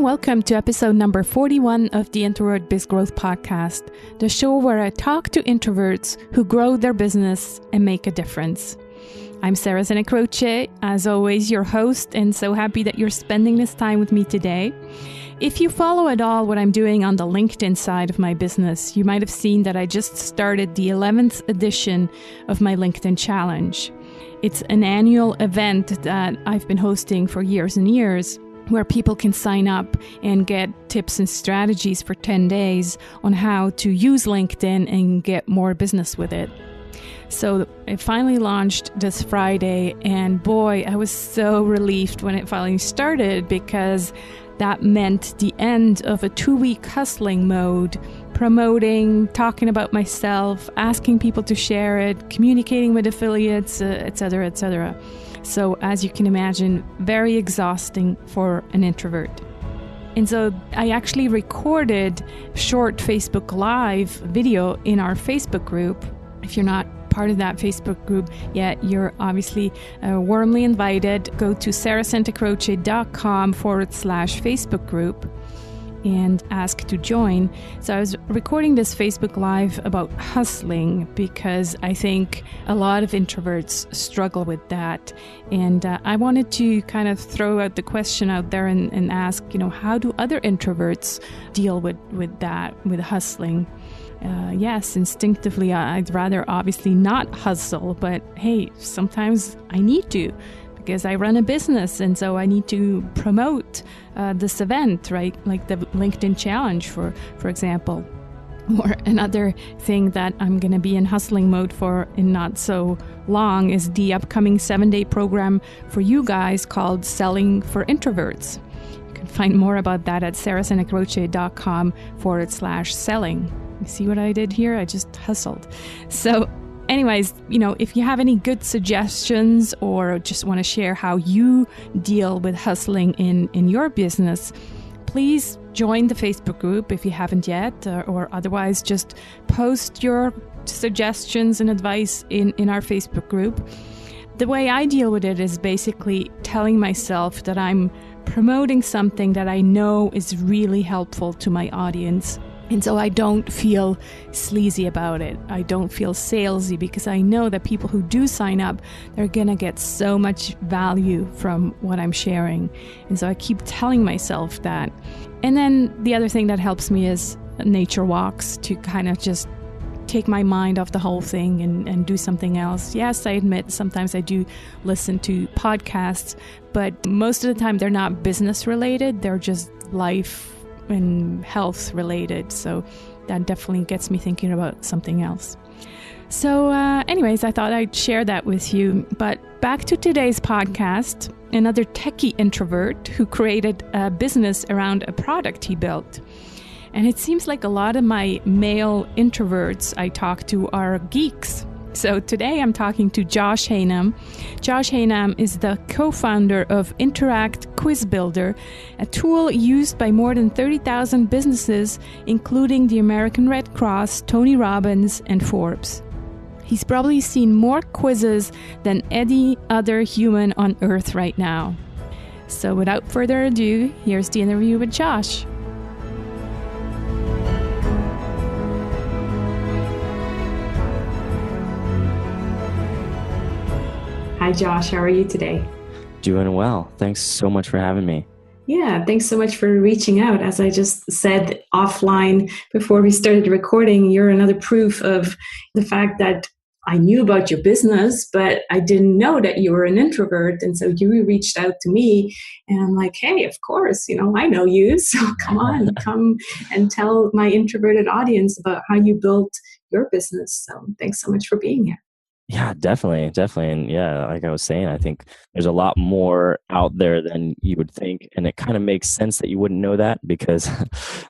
welcome to episode number 41 of the Introvert Biz Growth Podcast, the show where I talk to introverts who grow their business and make a difference. I'm Sarah Zenecroce, as always, your host, and so happy that you're spending this time with me today. If you follow at all what I'm doing on the LinkedIn side of my business, you might have seen that I just started the 11th edition of my LinkedIn Challenge. It's an annual event that I've been hosting for years and years, where people can sign up and get tips and strategies for 10 days on how to use LinkedIn and get more business with it. So it finally launched this Friday, and boy, I was so relieved when it finally started, because that meant the end of a 2-week hustling mode, promoting, talking about myself, asking people to share it, communicating with affiliates, etc., etc. So as you can imagine, very exhausting for an introvert. And so I actually recorded short Facebook Live video in our Facebook group. If you're not part of that Facebook group yet, you're obviously warmly invited. Go to sarahsantacroce.com/Facebook group and ask to join. So I was recording this Facebook Live about hustling because I think a lot of introverts struggle with that. And I wanted to kind of throw out the question out there and ask, how do other introverts deal with that, with hustling? Yes, instinctively, I'd rather obviously not hustle, but hey, sometimes I need to, because I run a business, and so I need to promote this event, right? Like the LinkedIn Challenge, for example. Or another thing that I'm going to be in hustling mode for in not so long is the upcoming 7-day program for you guys called Selling for Introverts. You can find more about that at sarahsantacroce.com/selling. You see what I did here? I just hustled. So anyways, if you have any good suggestions or just want to share how you deal with hustling in your business, please join the Facebook group if you haven't yet, or otherwise just post your suggestions and advice in our Facebook group. The way I deal with it is basically telling myself that I'm promoting something that I know is really helpful to my audience. And so I don't feel sleazy about it. I don't feel salesy, because I know that people who do sign up, they're going to get so much value from what I'm sharing. And so I keep telling myself that. And then the other thing that helps me is nature walks, to kind of just take my mind off the whole thing and do something else. Yes, I admit sometimes I do listen to podcasts, but most of the time they're not business related. They're just life and health related. So that definitely gets me thinking about something else. So anyways, I thought I'd share that with you. But back to today's podcast, another techie introvert who created a business around a product he built. And it seems like a lot of my male introverts I talk to are geeks. So today I'm talking to Josh Haynam. Josh Haynam is the co-founder of Interact Quiz Builder, a tool used by more than 30,000 businesses, including the American Red Cross, Tony Robbins, and Forbes. He's probably seen more quizzes than any other human on Earth right now. So without further ado, here's the interview with Josh. Hi, Josh. How are you today? Doing well. Thanks so much for having me. Yeah, thanks so much for reaching out. As I just said offline before we started recording, you're another proof of the fact that I knew about your business, but I didn't know that you were an introvert. And so you reached out to me, and I'm like, hey, of course, I know you. So come and tell my introverted audience about how you built your business. So thanks so much for being here. Yeah, definitely. And yeah, like I was saying, I think there's a lot more out there than you would think. And it kind of makes sense that you wouldn't know that, because,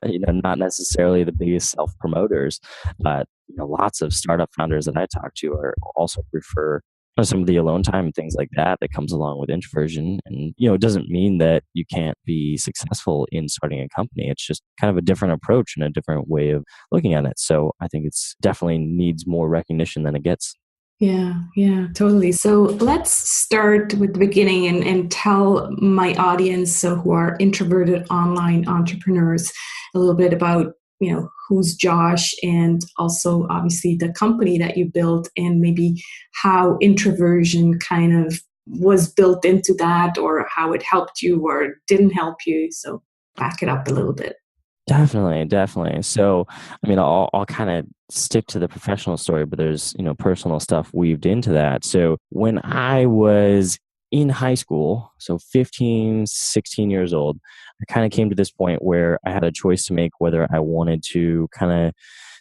not necessarily the biggest self-promoters, but lots of startup founders that I talk to are also prefer some of the alone time and things like that comes along with introversion. And, it doesn't mean that you can't be successful in starting a company. It's just kind of a different approach and a different way of looking at it. So I think it's definitely needs more recognition than it gets. Yeah, totally. So let's start with the beginning and tell my audience, so who are introverted online entrepreneurs, a little bit about, who's Josh, and also obviously the company that you built, and maybe how introversion kind of was built into that, or how it helped you or didn't help you. So back it up a little bit. Definitely, definitely. So, I mean, I'll kind of stick to the professional story, but there's, personal stuff weaved into that. So, when I was in high school, so 15, 16 years old, I kind of came to this point where I had a choice to make whether I wanted to kind of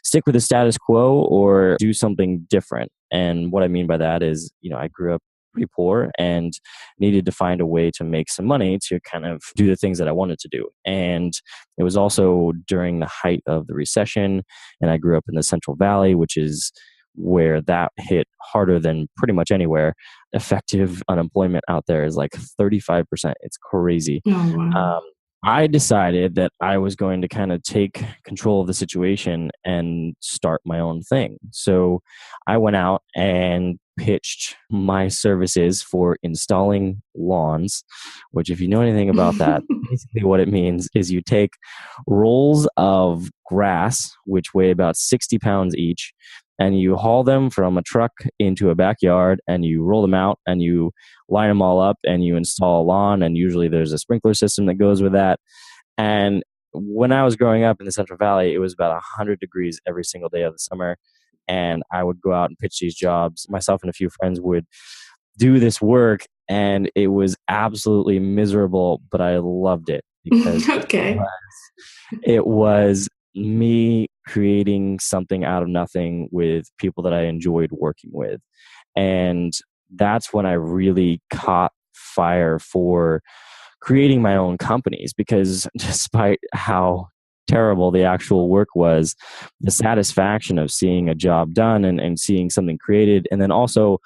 stick with the status quo or do something different. And what I mean by that is, I grew up pretty poor and needed to find a way to make some money to kind of do the things that I wanted to do. And it was also during the height of the recession, and I grew up in the Central Valley, which is where that hit harder than pretty much anywhere. Effective unemployment out there is like 35%. It's crazy. Oh, wow. Um, I decided that I was going to kind of take control of the situation and start my own thing. So I went out and pitched my services for installing lawns, which, if you know anything about that, basically what it means is you take rolls of grass, which weigh about 60 pounds each, and you haul them from a truck into a backyard, and you roll them out, and you line them all up, and you install a lawn, and usually there's a sprinkler system that goes with that. And when I was growing up in the Central Valley, it was about 100 degrees every single day of the summer, and I would go out and pitch these jobs. Myself and a few friends would do this work, and it was absolutely miserable, but I loved it because Okay. it was me creating something out of nothing with people that I enjoyed working with. And that's when I really caught fire for creating my own companies, because despite how terrible the actual work was, the satisfaction of seeing a job done and seeing something created, and then also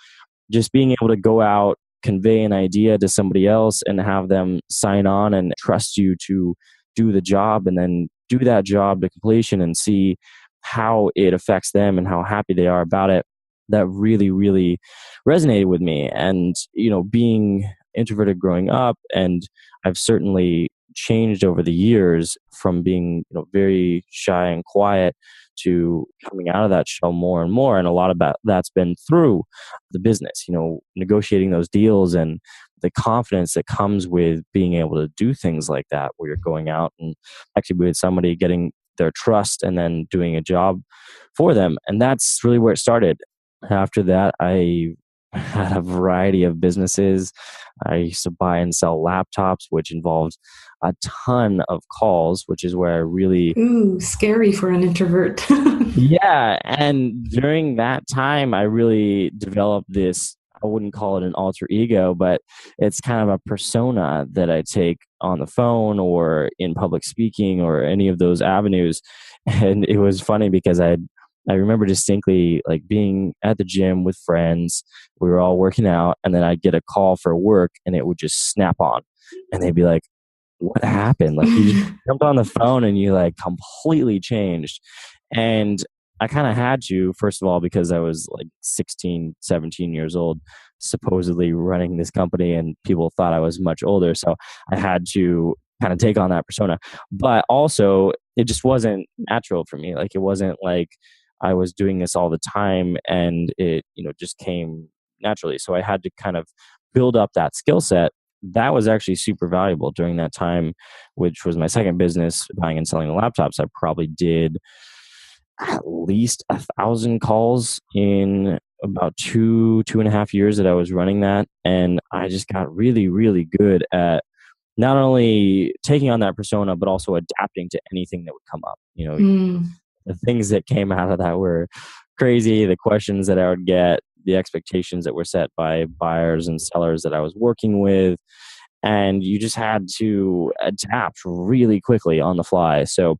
just being able to go out, convey an idea to somebody else and have them sign on and trust you to do the job, and then do that job to completion and see how it affects them and how happy they are about it. That really, really resonated with me. And, being introverted growing up, and I've certainly changed over the years from being, very shy and quiet to coming out of that shell more and more. And a lot of that's been through the business, negotiating those deals and the confidence that comes with being able to do things like that, where you're going out and actually with somebody, getting their trust and then doing a job for them. And that's really where it started. After that, I had a variety of businesses. I used to buy and sell laptops, which involved a ton of calls, which is where I really. Ooh, scary for an introvert. Yeah. And during that time, I really developed this, I wouldn't call it an alter ego, but it's kind of a persona that I take on the phone or in public speaking or any of those avenues. And it was funny because I remember distinctly like being at the gym with friends. We were all working out, and then I'd get a call for work, and it would just snap on. And they'd be like, "What happened? Like, you just jumped on the phone and you like completely changed." And I kind of had to, first of all, because I was like 16, 17 years old, supposedly running this company, and people thought I was much older. So I had to kind of take on that persona. But also, it just wasn't natural for me. Like, it wasn't like I was doing this all the time and it, just came naturally. So I had to kind of build up that skill set. That was actually super valuable during that time, which was my second business, buying and selling laptops. I probably did at least 1,000 calls in about 2.5 years that I was running that. And I just got really, really good at not only taking on that persona, but also adapting to anything that would come up. Mm. The things that came out of that were crazy. The questions that I would get, the expectations that were set by buyers and sellers that I was working with. And you just had to adapt really quickly on the fly. So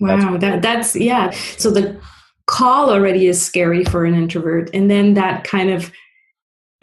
that's Wow, that's yeah. So the call already is scary for an introvert, and then that kind of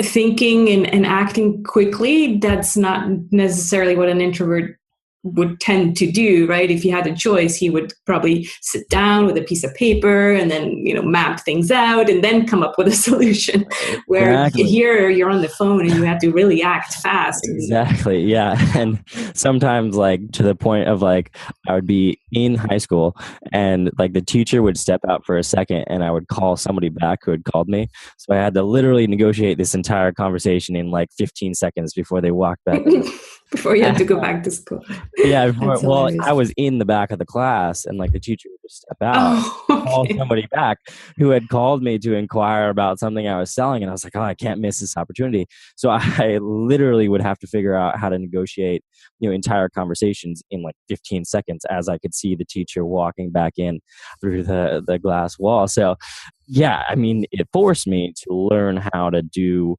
thinking and acting quickly, that's not necessarily what an introvert would tend to do, right? If he had a choice, he would probably sit down with a piece of paper and then, map things out and then come up with a solution. Where Exactly. here you're on the phone and you have to really act fast. Exactly. Yeah. And sometimes like to the point of like I would be in high school and like the teacher would step out for a second and I would call somebody back who had called me. So I had to literally negotiate this entire conversation in like 15 seconds before they walked back in. Before you had to go back to school. Yeah, That's well, hilarious. I was in the back of the class and like the teacher would just step out and call somebody back who had called me to inquire about something I was selling. And I was like, oh, I can't miss this opportunity. So I literally would have to figure out how to negotiate, entire conversations in like 15 seconds as I could see the teacher walking back in through the glass wall. So yeah, I mean, it forced me to learn how to do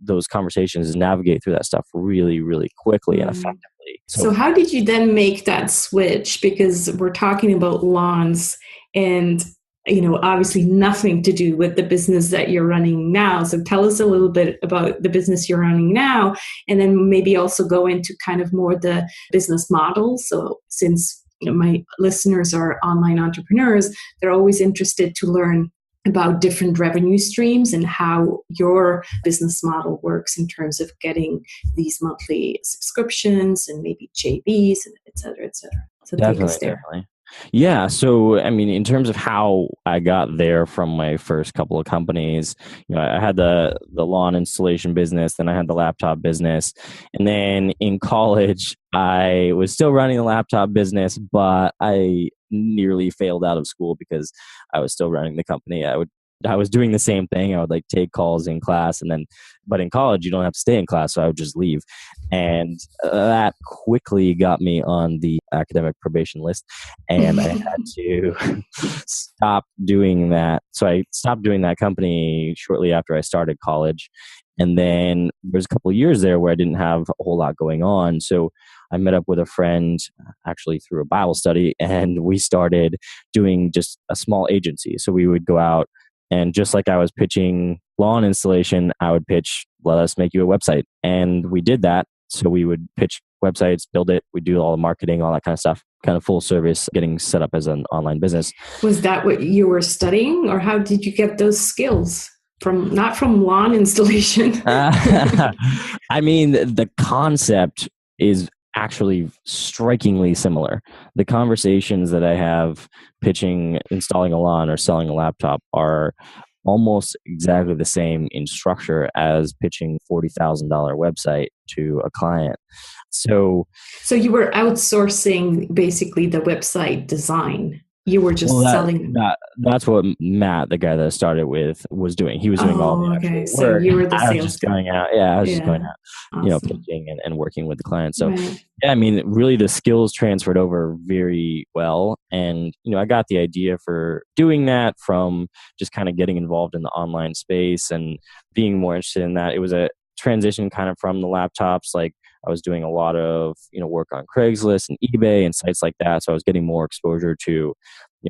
those conversations and navigate through that stuff really, really quickly and effectively. So how did you then make that switch? Because we're talking about lawns and, obviously nothing to do with the business that you're running now. So tell us a little bit about the business you're running now, and then maybe also go into kind of more the business model. So since my listeners are online entrepreneurs, they're always interested to learn about different revenue streams and how your business model works in terms of getting these monthly subscriptions and maybe JVs, and et cetera, et cetera. So take us there. Definitely. Yeah. So, I mean, in terms of how I got there from my first couple of companies, I had the lawn installation business, then I had the laptop business. And then in college, I was still running the laptop business, but I nearly failed out of school because I was still running the company. I was doing the same thing. I would like take calls in class but in college you don't have to stay in class. So I would just leave. And that quickly got me on the academic probation list. And I had to stop doing that. So I stopped doing that company shortly after I started college. And then there was a couple of years there where I didn't have a whole lot going on. So I met up with a friend actually through a Bible study, and we started doing just a small agency. So we would go out and just like I was pitching lawn installation, I would pitch, let us make you a website. And we did that. So we would pitch websites, build it. We do all the marketing, all that kind of stuff, kind of full service, getting set up as an online business. Was that what you were studying, or how did you get those skills? Not from lawn installation. I mean, the concept is actually strikingly similar. The conversations that I have pitching, installing a lawn or selling a laptop are almost exactly the same in structure as pitching $40,000 website to a client. So you were outsourcing basically the website design. You were just selling. That's what Matt, the guy that I started with, was doing. He was doing all the actual work. So you were the sales. I was just going out. Yeah, I was just going out, awesome. Pitching and working with the client. So, yeah, I mean, really the skills transferred over very well. And, I got the idea for doing that from just kind of getting involved in the online space and being more interested in that. It was a transition kind of from the laptops. Like I was doing a lot of, work on Craigslist and eBay and sites like that. So I was getting more exposure to,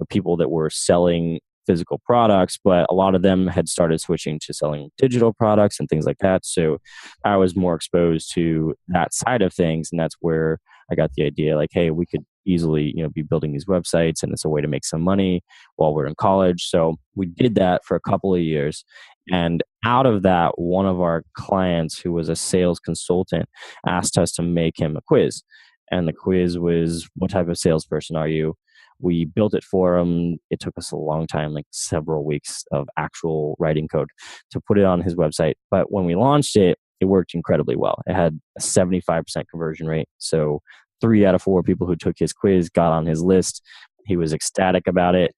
people that were selling physical products, but a lot of them had started switching to selling digital products and things like that. So I was more exposed to that side of things. And that's where I got the idea like, hey, we could easily, be building these websites and it's a way to make some money while we're in college. So we did that for a couple of years. And out of that, one of our clients who was a sales consultant asked us to make him a quiz. And the quiz was, what type of salesperson are you? We built it for him. It took us a long time, like several weeks of actual writing code to put it on his website. But when we launched it, it worked incredibly well. It had a 75% conversion rate. So 3 out of 4 people who took his quiz got on his list. He was ecstatic about it.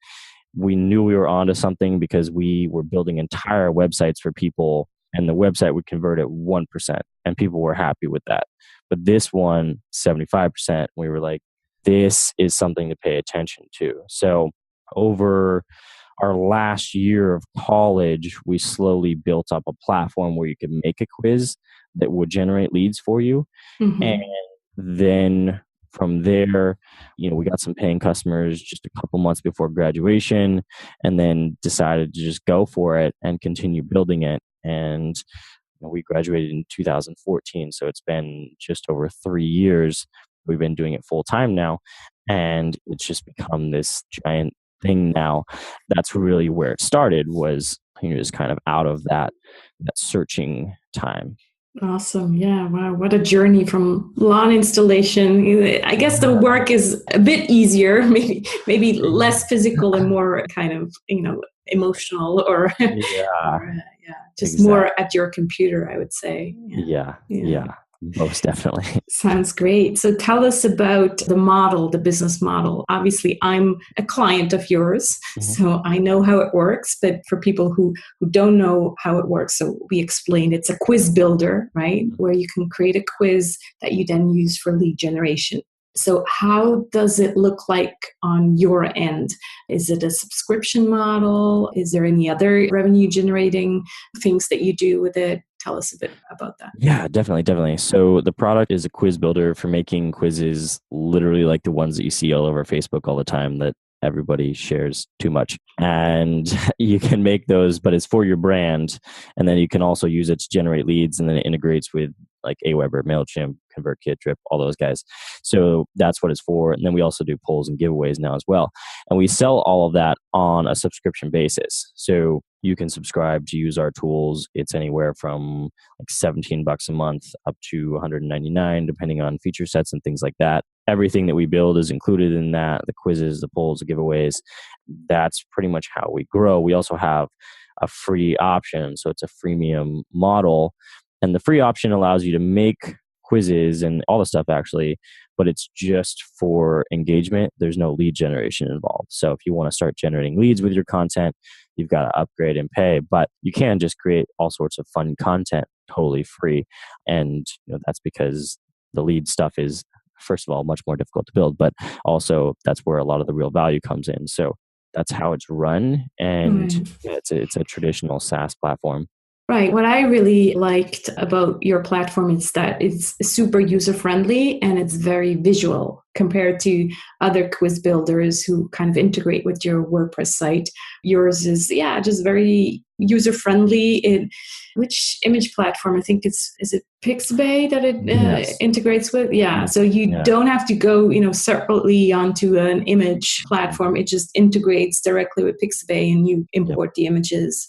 We knew we were onto something because we were building entire websites for people and the website would convert at 1% and people were happy with that. But this one, 75%, we were like, this is something to pay attention to. So over our last year of college, we slowly built up a platform where you could make a quiz that would generate leads for you. Mm-hmm. And then from there, we got some paying customers just a couple months before graduation and then decided to just go for it and continue building it. And we graduated in 2014. So it's been just over 3 years we've been doing it full time now, and it's just become this giant thing now. That's really where it started, was just kind of out of that searching time. Awesome. Yeah. Wow. What a journey from lawn installation. I guess the work is a bit easier, maybe less physical and more kind of, emotional or, Yeah, yeah, just exactly. more at your computer, I would say. Yeah, most definitely. Sounds great. So tell us about the business model. Obviously, I'm a client of yours, so I know how it works. But for people who don't know how it works, so we explained it's a quiz builder, right? Where you can create a quiz that you then use for lead generation. So how does it look like on your end? Is it a subscription model? Is there any other revenue generating things that you do with it? Tell us a bit about that. Yeah, definitely. So the product is a quiz builder for making quizzes, literally like the ones that you see all over Facebook all the time that everybody shares too much. And you can make those, but it's for your brand. And then you can also use it to generate leads, and then it integrates with like Aweber, MailChimp, ConvertKit, Drip, all those guys. So that's what it's for. And then we also do polls and giveaways now as well. And we sell all of that on a subscription basis. So you can subscribe to use our tools. It's anywhere from like $17 a month up to $199, depending on feature sets and things like that. Everything that we build is included in that: the quizzes, the polls, the giveaways. That's pretty much how we grow. We also have a free option. So it's a freemium model. And the free option allows you to make quizzes and all the stuff actually, but it's just for engagement. There's no lead generation involved. So if you want to start generating leads with your content, you've got to upgrade and pay, but you can just create all sorts of fun content totally free. And that's because the lead stuff is, first of all, much more difficult to build, but also that's where a lot of the real value comes in. So that's how it's run. And it's a traditional SaaS platform. Right. What I really liked about your platform is that it's super user-friendly and it's very visual compared to other quiz builders who kind of integrate with your WordPress site. Yours is, just very user-friendly. Which image platform? I think is it Pixabay that it integrates with? Yeah. So you don't have to go, separately onto an image platform. It just integrates directly with Pixabay and you import the images.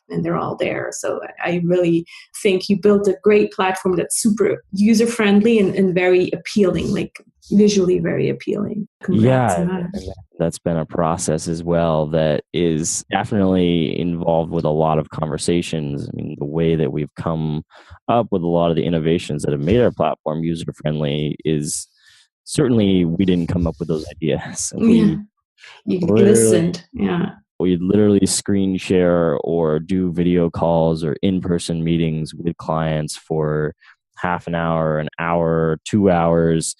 And they're all there. So I really think you built a great platform that's super user-friendly and very appealing, like visually very appealing. Congrats on that. That's been a process as well that is definitely involved with a lot of conversations. I mean, the way that we've come up with a lot of the innovations that have made our platform user-friendly is certainly we didn't come up with those ideas. You listened. Yeah. We'd literally screen share or do video calls or in-person meetings with clients for half an hour, an hour, 2 hours,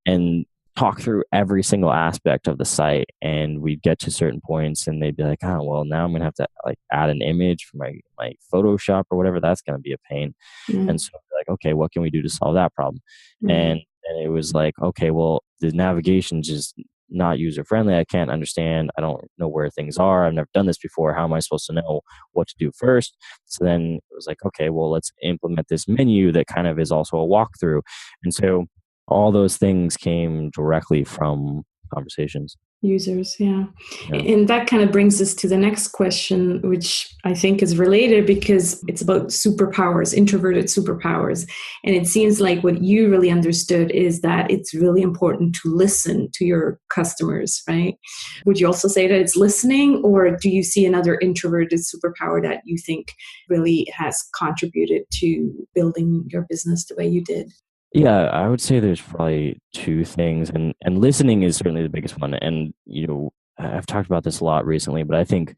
and talk through every single aspect of the site. And we'd get to certain points and they'd be like, oh, well, now I'm going to have to add an image for my Photoshop or whatever. That's going to be a pain. And so like, okay, what can we do to solve that problem? And it was like, okay, well, the navigation just not user-friendly. I can't understand. I don't know where things are. I've never done this before. How am I supposed to know what to do first? So then it was like, okay, well, let's implement this menu that kind of is also a walkthrough. And so all those things came directly from conversations. Users, yeah. And that kind of brings us to the next question, which I think is related because it's about superpowers, introverted superpowers. And it seems like what you really understood is that it's really important to listen to your customers, right? Would you also say that it's listening, or do you see another introverted superpower that you think really has contributed to building your business the way you did? Yeah, I would say there's probably two things, and listening is certainly the biggest one. And I've talked about this a lot recently, but I think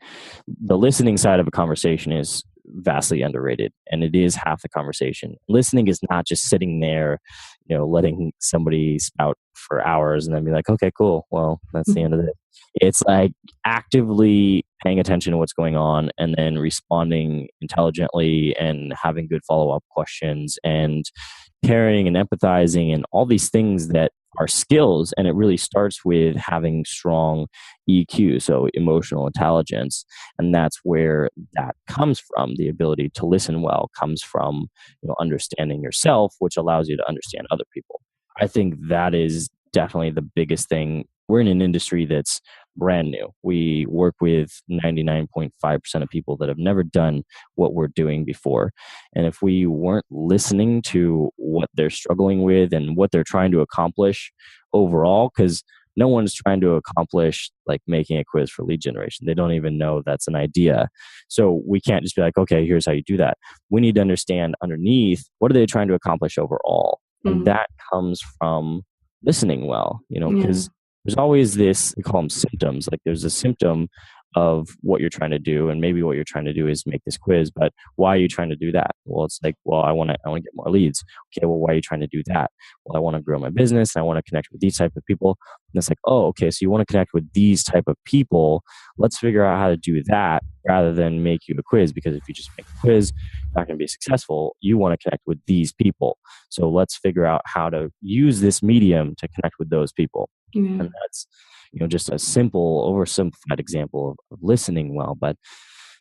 the listening side of a conversation is vastly underrated, and it is half the conversation. Listening is not just sitting there, letting somebody spout for hours and then be like, okay, cool, well, that's the end of it. It's like actively paying attention to what's going on and then responding intelligently and having good follow-up questions and caring and empathizing and all these things that are skills. And it really starts with having strong EQ, so emotional intelligence. And that's where that comes from. The ability to listen well comes from understanding yourself, which allows you to understand other people. I think that is definitely the biggest thing. We're in an industry that's brand new. We work with 99.5% of people that have never done what we're doing before. And if we weren't listening to what they're struggling with and what they're trying to accomplish overall, because no one's trying to accomplish like making a quiz for lead generation. They don't even know that's an idea. So we can't just be like, okay, here's how you do that. We need to understand underneath, what are they trying to accomplish overall? And that comes from listening well, because there's always this, we call them symptoms. Like there's a symptom of what you're trying to do, and maybe what you're trying to do is make this quiz, but why are you trying to do that? Well, it's like, well, I want to get more leads. Okay, well, why are you trying to do that? Well, I want to grow my business and I want to connect with these type of people. And it's like, oh, okay, so you want to connect with these type of people. Let's figure out how to do that rather than make you a quiz, because if you just make a quiz, you're not going to be successful. You want to connect with these people. So let's figure out how to use this medium to connect with those people. And that's, just a simple, oversimplified example of listening well, but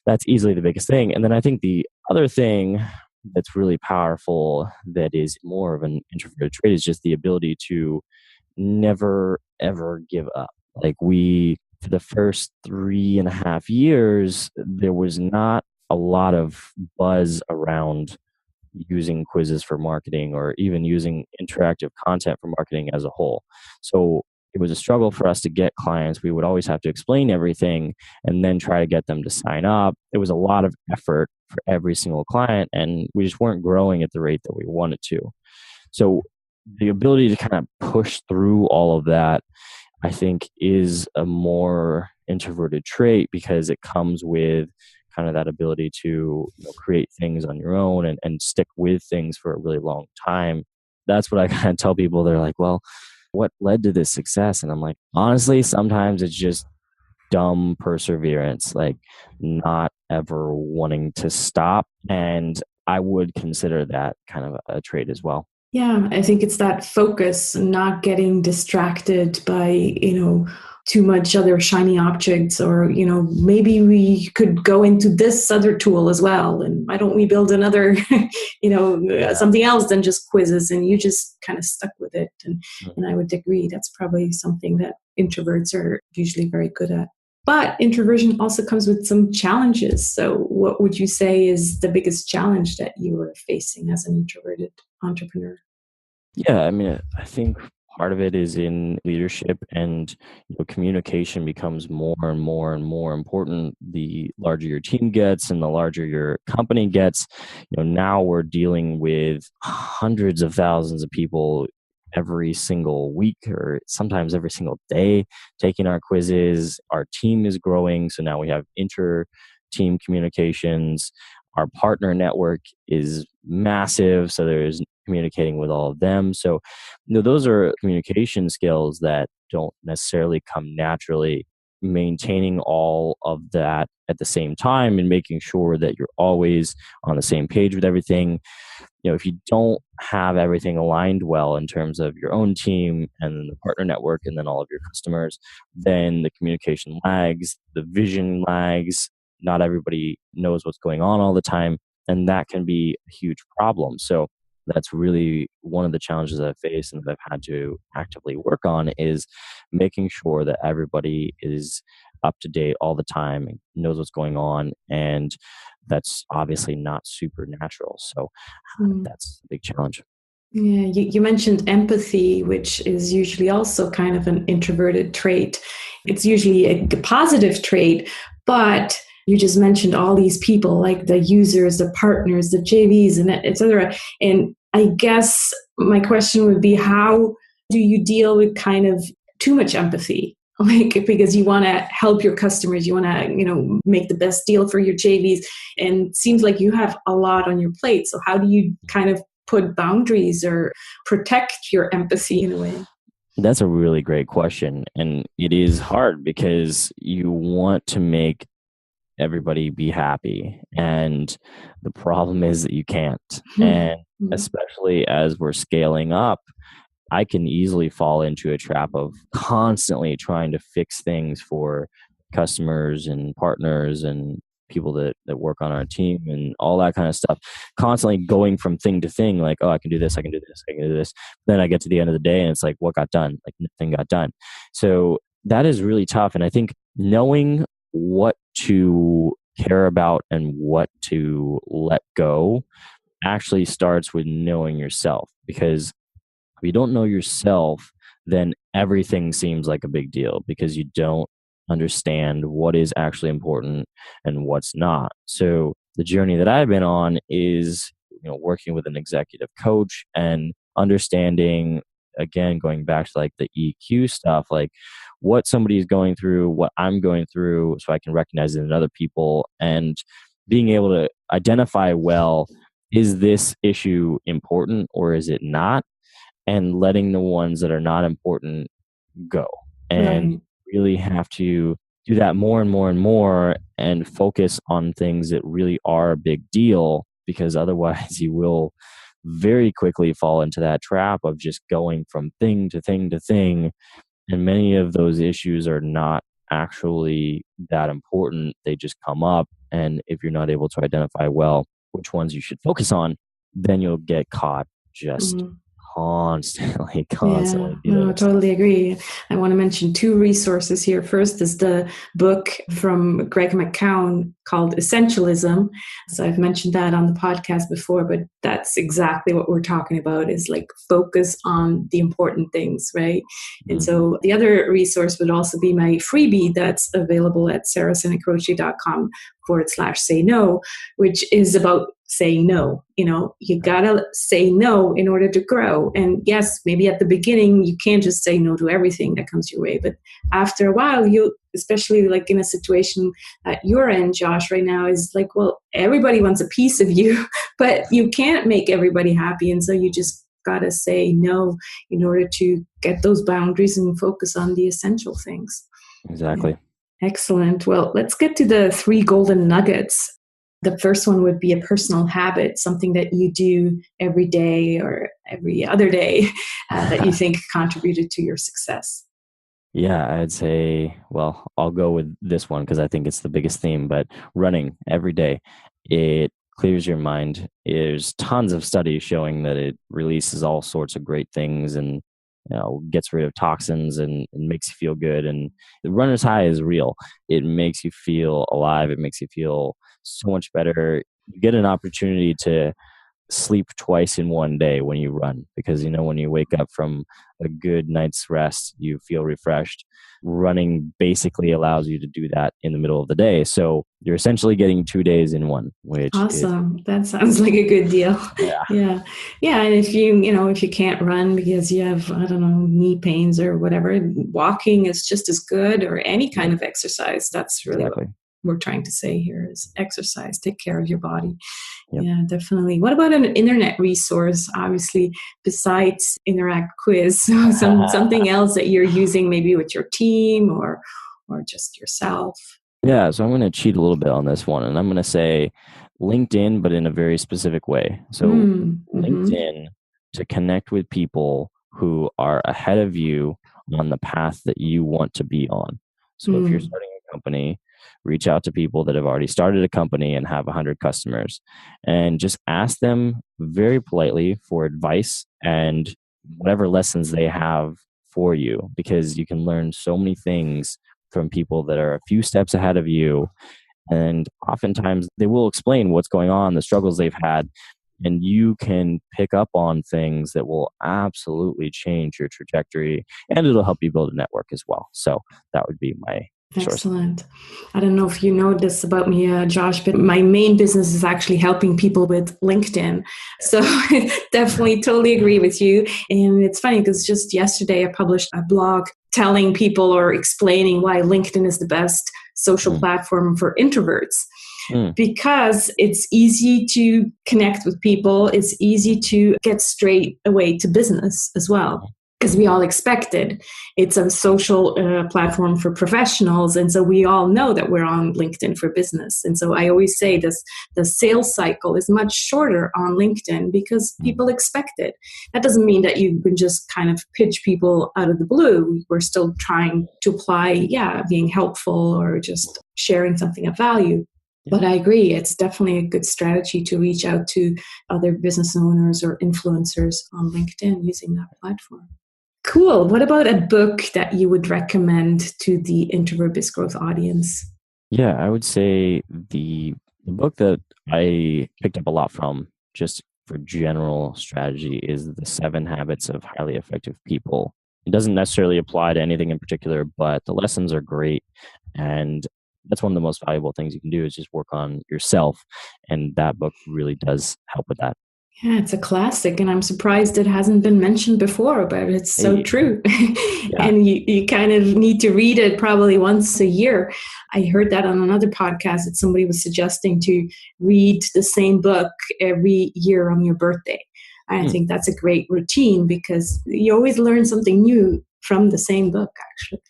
that's easily the biggest thing. And then I think the other thing that's really powerful that is more of an introverted trait is just the ability to never, ever give up. Like for the first 3.5 years, there was not a lot of buzz around using quizzes for marketing or even using interactive content for marketing as a whole. So it was a struggle for us to get clients. We would always have to explain everything and then try to get them to sign up. It was a lot of effort for every single client, and we just weren't growing at the rate that we wanted to. So the ability to kind of push through all of that, I think, is a more introverted trait, because it comes with kind of that ability to create things on your own and stick with things for a really long time. That's what I kind of tell people. They're like, well, what led to this success? And I'm like, honestly, sometimes it's just dumb perseverance, like not ever wanting to stop. And I would consider that kind of a trait as well. Yeah, I think it's that focus, not getting distracted by, too much other shiny objects, or, maybe we could go into this other tool as well. And why don't we build another, something else than just quizzes? And you just kind of stuck with it. And I would agree, that's probably something that introverts are usually very good at. But introversion also comes with some challenges. So what would you say is the biggest challenge that you are facing as an introverted entrepreneur? Yeah, I mean, I think part of it is in leadership, and communication becomes more and more and more important the larger your team gets and the larger your company gets. Now we're dealing with hundreds of thousands of people every single week, or sometimes every single day, taking our quizzes. Our team is growing, so now we have inter-team communications. Our partner network is massive, so there's communicating with all of them. So, those are communication skills that don't necessarily come naturally. Maintaining all of that at the same time and making sure that you're always on the same page with everything. If you don't have everything aligned well in terms of your own team and the partner network and then all of your customers, then the communication lags, the vision lags. Not everybody knows what's going on all the time, and that can be a huge problem. So that's really one of the challenges I've faced and that I've had to actively work on, is making sure that everybody is up to date all the time and knows what's going on. And that's obviously not super natural. So that's a big challenge. Yeah, you mentioned empathy, which is usually also kind of an introverted trait. It's usually a positive trait, but you just mentioned all these people, like the users, the partners, the JVs, and et cetera. And I guess my question would be, how do you deal with kind of too much empathy? Like, because you want to help your customers, you want to, make the best deal for your JVs. And it seems like you have a lot on your plate. So how do you kind of put boundaries or protect your empathy in a way? That's a really great question. And it is hard because you want to make everybody be happy. And the problem is that you can't. And especially as we're scaling up, I can easily fall into a trap of constantly trying to fix things for customers and partners and people that work on our team and all that kind of stuff, constantly going from thing to thing, like, oh, I can do this, I can do this, I can do this. Then I get to the end of the day and it's like, what got done? Like nothing got done. So that is really tough. And I think knowing what to care about and what to let go actually starts with knowing yourself, because if you don't know yourself, then everything seems like a big deal because you don't understand what is actually important and what's not. So the journey that I've been on is, working with an executive coach and understanding, again, going back to like the EQ stuff, like what somebody is going through, what I'm going through, so I can recognize it in other people, and being able to identify, well, is this issue important or is it not? And letting the ones that are not important go. And really have to do that more and more and more and focus on things that really are a big deal, because otherwise you will very quickly fall into that trap of just going from thing to thing to thing. And many of those issues are not actually that important. They just come up. And if you're not able to identify, well, which ones you should focus on, then you'll get caught just constantly I totally agree. I want to mention 2 resources here. First is the book from Greg McKeown called Essentialism. So I've mentioned that on the podcast before, but that's exactly what we're talking about, is like focus on the important things, right? And so the other resource would also be my freebie that's available at sarahsenecroce.com/say no, which is about saying no. You gotta say no in order to grow. And yes, maybe at the beginning, you can't just say no to everything that comes your way. But after a while, you, especially like in a situation that you're in, Josh, right now, is like, well, everybody wants a piece of you, but you can't make everybody happy. And so you just gotta say no in order to get those boundaries and focus on the essential things. Exactly. Yeah. Excellent. Well, let's get to the 3 golden nuggets. The first one would be a personal habit, something that you do every day or every other day that you think contributed to your success. Yeah, I'd say, well, I'll go with this one because I think it's the biggest theme, but running every day, it clears your mind. There's tons of studies showing that it releases all sorts of great things and gets rid of toxins and makes you feel good. And the runner's high is real. It makes you feel alive. It makes you feel so much better. You get an opportunity to sleep twice in one day when you run, because when you wake up from a good night's rest, you feel refreshed. Running basically allows you to do that in the middle of the day, so you're essentially getting 2 days in one, which awesome. That sounds like a good deal. Yeah. And if you can't run because you have, I don't know, knee pains or whatever, walking is just as good, or any kind of exercise. That's really what we're trying to say here, is exercise. Take care of your body. Yep. Yeah, definitely. What about an internet resource, obviously, besides Interact Quiz? So something else that you're using maybe with your team or just yourself? Yeah, so I'm going to cheat a little bit on this one, and I'm going to say LinkedIn, but in a very specific way. So LinkedIn, to connect with people who are ahead of you on the path that you want to be on. So if you're starting a company, reach out to people that have already started a company and have 100 customers, and just ask them very politely for advice and whatever lessons they have for you, because you can learn so many things from people that are a few steps ahead of you. And oftentimes they will explain what's going on, the struggles they've had, and you can pick up on things that will absolutely change your trajectory, and it'll help you build a network as well. So that would be my excellent. I don't know if you know this about me, Josh, but my main business is actually helping people with LinkedIn. So definitely totally agree with you. And it's funny because just yesterday I published a blog telling people or explaining why LinkedIn is the best social platform for introverts. Because it's easy to connect with people. It's easy to get straight away to business as well, because we all expect it. It's a social platform for professionals. And so we all know that we're on LinkedIn for business. And so I always say this, the sales cycle is much shorter on LinkedIn because people expect it. That doesn't mean that you can just kind of pitch people out of the blue. We're still trying to apply, being helpful or just sharing something of value. But I agree, it's definitely a good strategy to reach out to other business owners or influencers on LinkedIn using that platform. Cool. What about a book that you would recommend to the introvert biz growth audience? Yeah, I would say the book that I picked up a lot from just for general strategy is The 7 Habits of Highly Effective People. It doesn't necessarily apply to anything in particular, but the lessons are great. And that's one of the most valuable things you can do is just work on yourself. And that book really does help with that. Yeah, it's a classic, and I'm surprised it hasn't been mentioned before, but it's so true. Yeah. And you kind of need to read it probably once a year. I heard that on another podcast that somebody was suggesting to read the same book every year on your birthday. I think that's a great routine because you always learn something new from the same book, actually.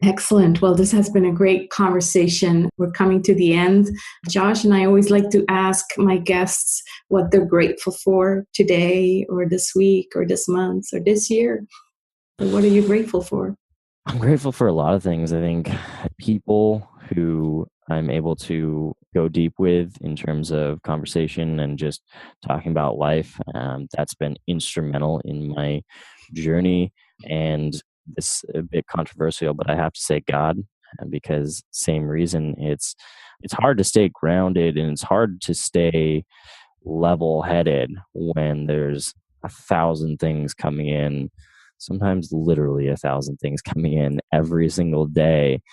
Excellent. Well, this has been a great conversation. We're coming to the end. Josh and I always like to ask my guests what they're grateful for today or this week or this month or this year. So what are you grateful for? I'm grateful for a lot of things. I think people who I'm able to go deep with in terms of conversation and just talking about life, that's been instrumental in my journey. And it's a bit controversial, but I have to say God, because same reason. It's hard to stay grounded and it's hard to stay level-headed when there's 1,000 things coming in, sometimes literally 1,000 things coming in every single day.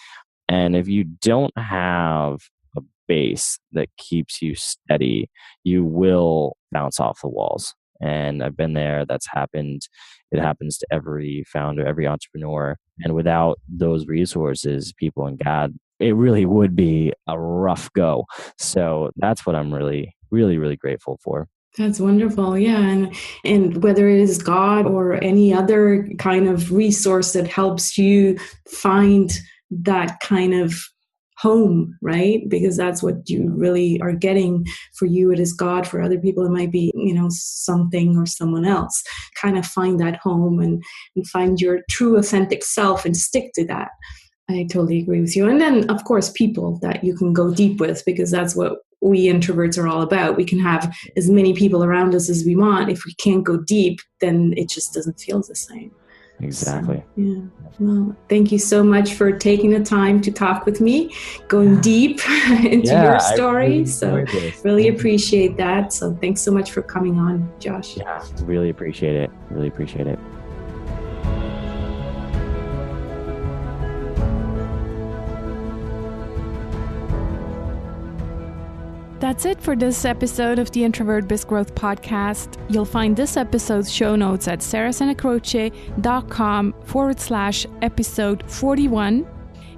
And if you don't have a base that keeps you steady, you will bounce off the walls. And I've been there. That's happened. It happens to every founder, every entrepreneur. And without those resources, people and God, it really would be a rough go. So that's what I'm really, really, really grateful for. That's wonderful. Yeah. And whether it is God or any other kind of resource that helps you find that kind of home, right? Because that's what you really are getting. For you, it is God. For other people, it might be, something or someone else. Kind of find that home and find your true authentic self and stick to that. I totally agree with you. And then, of course, people that you can go deep with, because that's what we introverts are all about. We can have as many people around us as we want. If we can't go deep, then it just doesn't feel the same. Exactly. So, yeah. Well, thank you so much for taking the time to talk with me, going deep into your story. Really appreciate that. So thanks so much for coming on, Josh. Yeah, really appreciate it. Really appreciate it. That's it for this episode of the Introvert Biz Growth Podcast. You'll find this episode's show notes at sarahsanacroce.com/episode 41.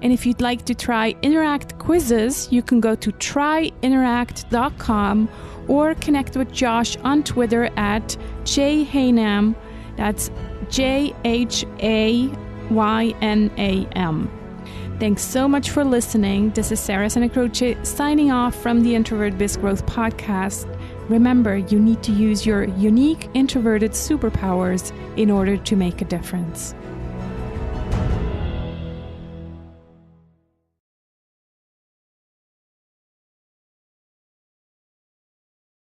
And if you'd like to try Interact quizzes, you can go to tryinteract.com or connect with Josh on Twitter at jhaynam. That's JHAYNAM. Thanks so much for listening. This is Sarah Sanacroce signing off from the Introvert Biz Growth Podcast. Remember, you need to use your unique introverted superpowers in order to make a difference.